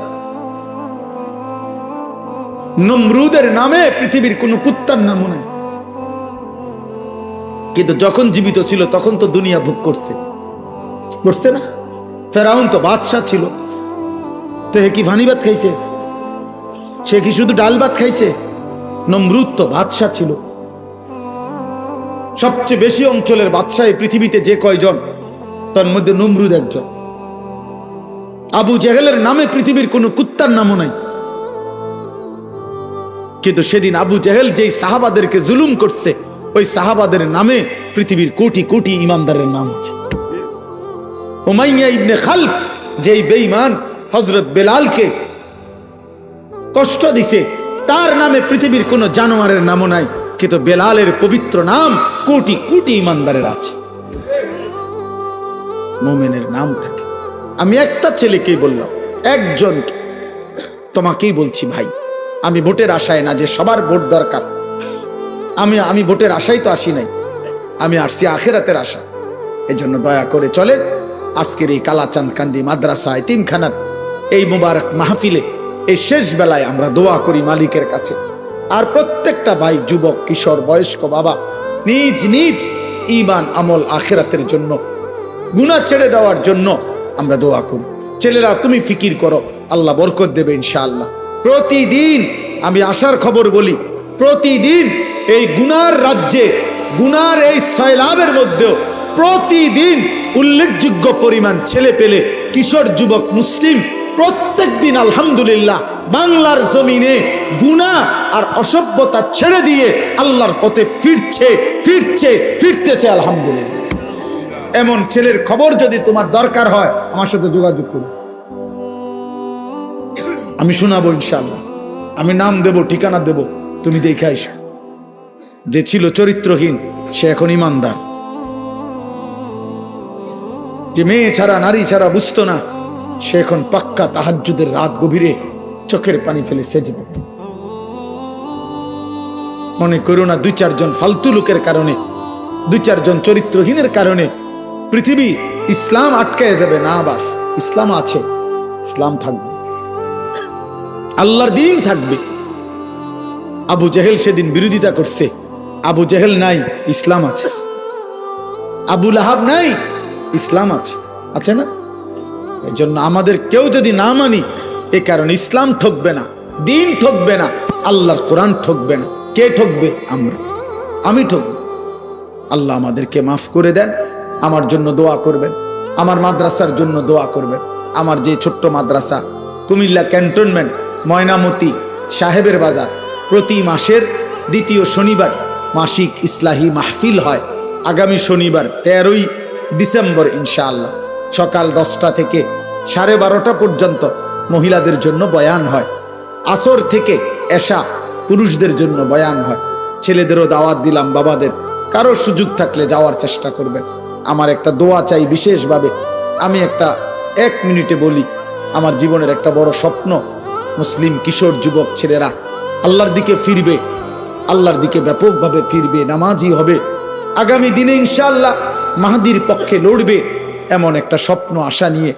নমরুদের নামে পৃথিবীর কোন কুত্তার নামও নাই। কিন্তু যখন জীবিত ছিল তখন তো দুনিয়া ভোগ করছে না? ফেরাউন তো বাদশাহ ছিল, তো হে কি ভানি ভাত খাইছে? সে কি শুধু ডাল ভাত খাইছে? নমরুদ তো বাদশাহ ছিল। সবচেয়ে বেশি অঞ্চলের বাদশাহ পৃথিবীতে যে কয়জন, তার মধ্যে নমরুদ একজন। আবু জেহেলের নামে পৃথিবীর কোন কুত্তার নামও নাই। কিন্তু সেদিন আবু জেহেল যেই সাহাবাদেরকে জুলুম করছে, ওই সাহাবাদের নামে পৃথিবীর কোটি কোটি ইমানদারের নাম আছে। উমাইয়া ইবনে খালফ যেই বেঈমান হযরত বেলালকে কষ্ট দিছে, তার নামে পৃথিবীর কোন জানোয়ারের নামও নাই। কিন্তু বেলালের পবিত্র নাম কোটি কোটি ইমানদারের আছে, মুমিনের নাম থাকে। আমি একটা ছেলেকেই বললাম, একজনকে, তোমাকেই বলছি ভাই, আমি ভোটের আশায় না যে সবার ভোট দরকার, আমি ভোটের আশায় তো আসি নাই, আমি আসছি আখিরাতের আশা। এজন্য দয়া করে চলেন আজকের এই কালাচাঁদ কান্দি মাদ্রাসা এতিমখানার এই মুবারক মাহফিলে এই শেষ বেলায় আমরা দোয়া করি মালিকের কাছে। আর প্রত্যেকটা ভাই, যুবক, কিশোর, বয়স্ক বাবা নিজ নিজ ঈমান আমল আখিরাতের জন্য, গুনাহ ছেড়ে দেওয়ার জন্য আমরা দোয়া করি। ছেলেরা তুমি ফিকির করো, আল্লাহ বরকত দেবে ইনশাআল্লাহ। প্রতিদিন আমি আশার খবর বলি, প্রতিদিন এই গুনার রাজ্যে, গুনার এই সয়লাবের মধ্যেও প্রতিদিন উল্লেখযোগ্য পরিমাণ ছেলে পেলে, কিশোর, যুবক, মুসলিম প্রত্যেক দিন আলহামদুলিল্লাহ বাংলার জমিনে গুনাহ আর অসভ্যতা ছেড়ে দিয়ে আল্লাহর পথে ফিরতেছে আলহামদুলিল্লাহ। এমন ছেলের খবর যদি তোমার দরকার হয় আমার সাথে যোগাযোগ করুন, আমি শোনাবো ইনশাআল্লাহ। আমি নাম দেব, ঠিকানা দেব, তুমি দেখে আইসো। যে ছিল চরিত্রহীন সে এখন ইমানদার, যে মেয়ে ছাড়া, নারী ছাড়া বুঝতো না, সে এখন পাক্কা তাহাজ্জুদের রাত গভীরে চোখের পানি ফেলে সেজদা। মনে করো না 2-4 ফালতু লোকের কারণে, 2-4 চরিত্রহীনের কারণে পৃথিবী ইসলাম আটকায় যাবে না। বাস ইসলাম আছে, ইসলাম থাকবে, আল্লাহর দ্বীন থাকবে। আবু জেহেল সেদিন বিরোধিতা করছে, আবু জেহেল নাই, ইসলাম আছে। আবু লাহাব নাই, ইসলাম আছে না? এই জন্য আমাদের কেউ যদি না মানি, এ কারণে ইসলাম ঠকবে না, দ্বীন ঠকবে না, আল্লাহর কোরআন ঠকবে না। কে ঠকবে? আমরা, আমি ঠকব। আল্লাহ আমাদেরকে মাফ করে দেন। আমার জন্য দোয়া করবেন, আমার মাদ্রাসার জন্য দোয়া করবেন। আমার যে ছোট্ট মাদ্রাসা কুমিল্লা ক্যান্টনমেন্ট ময়নামতি সাহেবের বাজার, প্রতি মাসের দ্বিতীয় শনিবার মাসিক ইসলাহি মাহফিল হয়। আগামী শনিবার 13ই ডিসেম্বর ইনশাআল্লাহ সকাল 10টা থেকে 12:30 পর্যন্ত মহিলাদের জন্য বয়ান হয়। আসর থেকে এশা পুরুষদের জন্য বয়ান হয়। ছেলেদেরও দাওয়াত দিলাম, বাবাদের কারো সুযোগ থাকলে যাওয়ার চেষ্টা করবেন। আমার একটা দোয়া চাই বিশেষভাবে। আমি একটা 1 মিনিটে বলি, আমার জীবনের একটা বড় স্বপ্ন, মুসলিম কিশোর যুবক ছেলেরা আল্লাহর দিকে ফিরবে, আল্লাহর দিকে ব্যাপকভাবে ফিরবে, নামাজি হবে, আগামী দিনে ইনশাআল্লাহ মাহদির পক্ষে লড়বে, এমন একটা স্বপ্ন আশা নিয়ে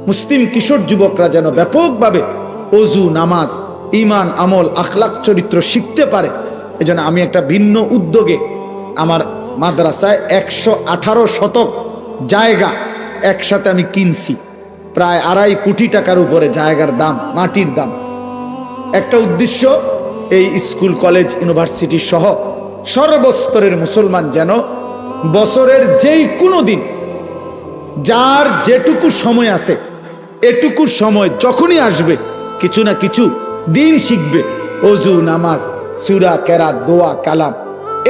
মুসলিম কিশোর যুবকরা যেন ব্যাপকভাবে ওযু, নামাজ, ঈমান, আমল, আখলাক, চরিত্র শিখতে পারে। এজন্য আমি একটা ভিন্ন উদ্যোগে আমার মাদ্রাসায় 118 শতক জায়গা একসাথে আমি কিনছি, প্রায় 2.5 কোটি টাকার উপরে জায়গার দাম, মাটির দাম। একটা উদ্দেশ্য, এই স্কুল, কলেজ, ইউনিভার্সিটি সহ সর্বস্তরের মুসলমান যেন বছরের যেই কোনো দিন যার যেটুকু সময় আছে, এটুকু সময় যখনই আসবে কিছু না কিছু দিন শিখবে, ওযু, নামাজ, সূরা, কেরাত, দোয়া, কালাম,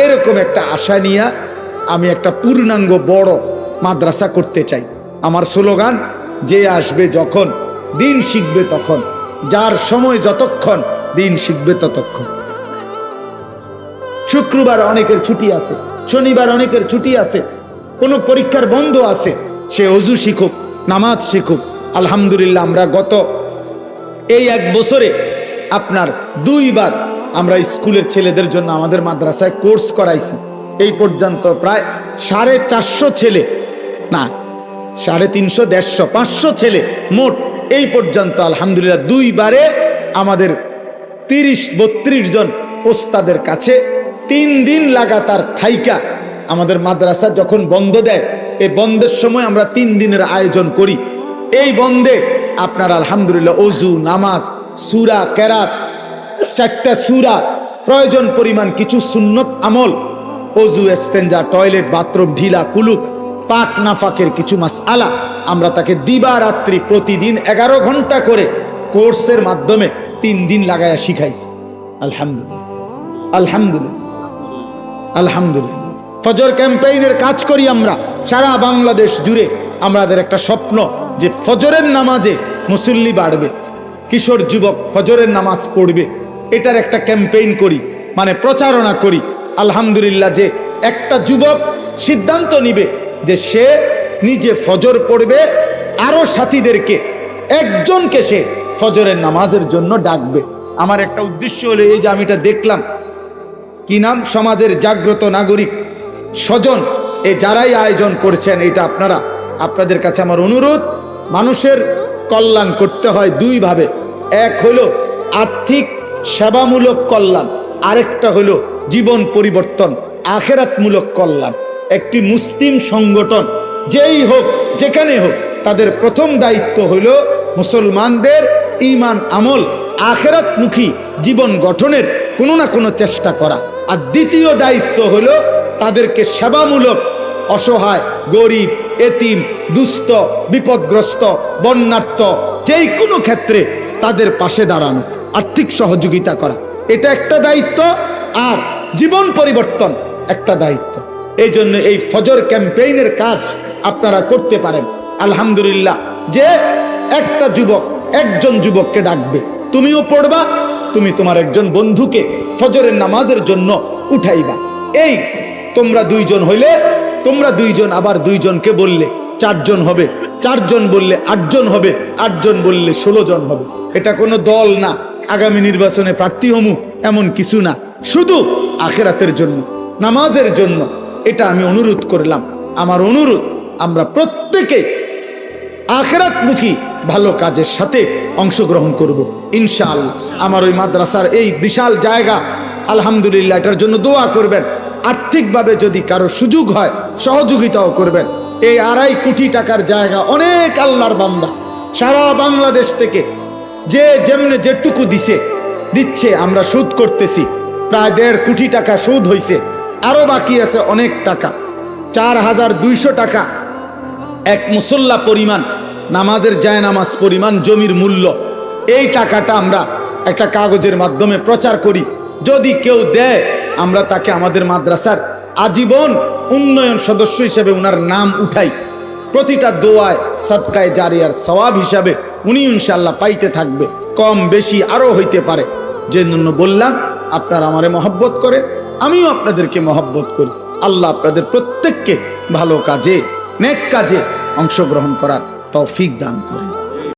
এরকম একটা আশা নিয়ে আমি একটা পূর্ণাঙ্গ বড় মাদ্রাসা করতে চাই। আমার স্লোগান, যে আসবে যখন দিন শিখবে তখন, যার সময় যতক্ষণ দিন শিখবে ততক্ষণ। শুক্রবার অনেকের ছুটি আছে, শনিবার অনেকের ছুটি আছে, কোনো পরীক্ষার বন্ধ আছে, সে ওযু শিখুক, নামাজ শিখুক। আলহামদুলিল্লাহ আমরা গত এই 1 বছরে আপনার 2 বার আমরা স্কুলের ছেলেদের জন্য আমাদের মাদ্রাসায় কোর্স করাইছি। এই পর্যন্ত প্রায় 450 ছেলে, না 350, 150, 500 ছেলে মোট এই পর্যন্ত আলহামদুলিল্লাহ 2 বারে আমাদের 30-32 জন ওস্তাদের কাছে 3 দিন লাগাতার থাইকা আমাদের মাদ্রাসা যখন বন্ধ দেয়, এই বন্ধের সময় আমরা 3 দিনের আয়োজন করি। এই বন্ধে আপনার আলহামদুলিল্লাহ ওযু, নামাজ, সূরা, কেরাত, 4টা সূরা, প্রয়োজন পরিমাণ কিছু সুন্নত আমল, ওযু, ইস্তেঞ্জা, টয়লেট, বাথরুম, ঢিলা, কুলুপ, পাক নাফাকের কিছু মাসআলা আমরা তাকে দিবারাত্রি প্রতিদিন 11 ঘন্টা করে কোর্সের মাধ্যমে 3 দিন লাগায়া শিখাইছি। আলহামদুলিল্লাহ, আলহামদুলিল্লাহ, আলহামদুলিল্লাহ। ফজর ক্যাম্পেইনের কাজ করি আমরা সারা বাংলাদেশ জুড়ে। আমাদের একটা স্বপ্ন যে ফজরের নামাজে মুসল্লি বাড়বে, কিশোর যুবক ফজরের নামাজ পড়বে, এটার একটা ক্যাম্পেইন করি, মানে প্রচারণা করি। আলহামদুলিল্লাহ, যে একটা যুবক সিদ্ধান্ত নিবে যে সে নিজে ফজর পড়বে, আরো সাথীদেরকে একজনকে সে ফজরের নামাজের জন্য ডাকবে। আমার একটা উদ্দেশ্য হলো এই যে আমি এটা দেখলাম, কি নাম, সমাজের জাগ্রত নাগরিক স্বজন, এই যারাই আয়োজন করছেন, এটা আপনারা, আপনাদের কাছে আমার অনুরোধ, মানুষের কল্যাণ করতে হয় 2 ভাবে। এক হলো আর্থিক সেবামূলক কল্যাণ, আরেকটা হলো জীবন পরিবর্তন, আখিরাতমূলক কল্যাণ। একটি মুসলিম সংগঠন যেই হোক, যেখানে হোক, তাদের প্রথম দায়িত্ব হলো মুসলমানদের ঈমান, আমল, আখিরাতমুখী জীবন গঠনের কোনো না কোনো চেষ্টা করা। আর দ্বিতীয় দায়িত্ব হলো তাদেরকে সেবামূলক, অসহায়, গরিব, এতিম, দুস্থ, বিপদগ্রস্ত, বন্যার্থ, যেই কোনো ক্ষেত্রে তাদের পাশে দাঁড়ানো, আর্থিক সহযোগিতা করা, এটা একটা দায়িত্ব। আর জীবন পরিবর্তন একটা দায়িত্ব। এই জন্য এই ফজর ক্যাম্পেইনের কাজ আপনারা করতে পারেন। আলহামদুলিল্লাহ, যে একটা যুবক একজন যুবককে ডাকবে, তুমিও পড়বা, তুমি তোমার একজন বন্ধুকে ফজরের নামাজের জন্য উঠাইবা। এই তোমরা 2 জন হইলে, তোমরা 2 জন আবার 2 জনকে বললে 4 জন হবে, 4 জন বললে 8 জন হবে, 8 জন বললে 16 জন হবে। এটা কোনো দল না, আগামী নির্বাচনে প্রার্থী হমু এমন কিছু না, শুধু আখিরাতের জন্য, নামাজের জন্য। এটা আমি অনুরোধ করলাম। আমার অনুরোধ, আমরা প্রত্যেকে আখিরাতমুখী ভালো কাজের সাথে অংশগ্রহণ করব ইনশাআল্লাহ। আমার ওই মাদ্রাসার এই বিশাল জায়গা, আলহামদুলিল্লাহ, এটার জন্য দোয়া করবেন। আর্থিকভাবে যদি কারো সুযোগ হয় সহযোগিতাও করবেন। এই 2.5 কোটি টাকার জায়গা, অনেক আল্লাহর বান্দা সারা বাংলাদেশ থেকে যে যেমনে যেটুকু দিচ্ছে, আমরা সুদ করতেছি, প্রায় 1.5 কোটি টাকা সুদ হয়েছে, আরো বাকি আছে অনেক টাকা। 4200 টাকা এক মুসল্লা পরিমাণ, নামাজের জায়নামাজ পরিমাণ জমির মূল্য। এই টাকাটা আমরা একটা কাগজের মাধ্যমে প্রচার করি, যদি কেউ দেয় আমরা তাকে আমাদের মাদ্রাসার আজীবন উন্নয়ন সদস্য হিসেবে উনার নাম উঠাই। প্রতিটা দোয়ায় সাদকায়ে জারিয়ার সওয়াব হিসাবে উনি ইনশাআল্লাহ পাইতে থাকবে, কম বেশি আরো হইতে পারে। যে জন্য বললাম আপনারা আমারে মহব্বত করে, আমিও আপনাদেরকে মহব্বত করি। আল্লাহ আপনাদের প্রত্যেককে ভালো কাজে, নেক কাজে অংশগ্রহণ করার তৌফিক দান করেন।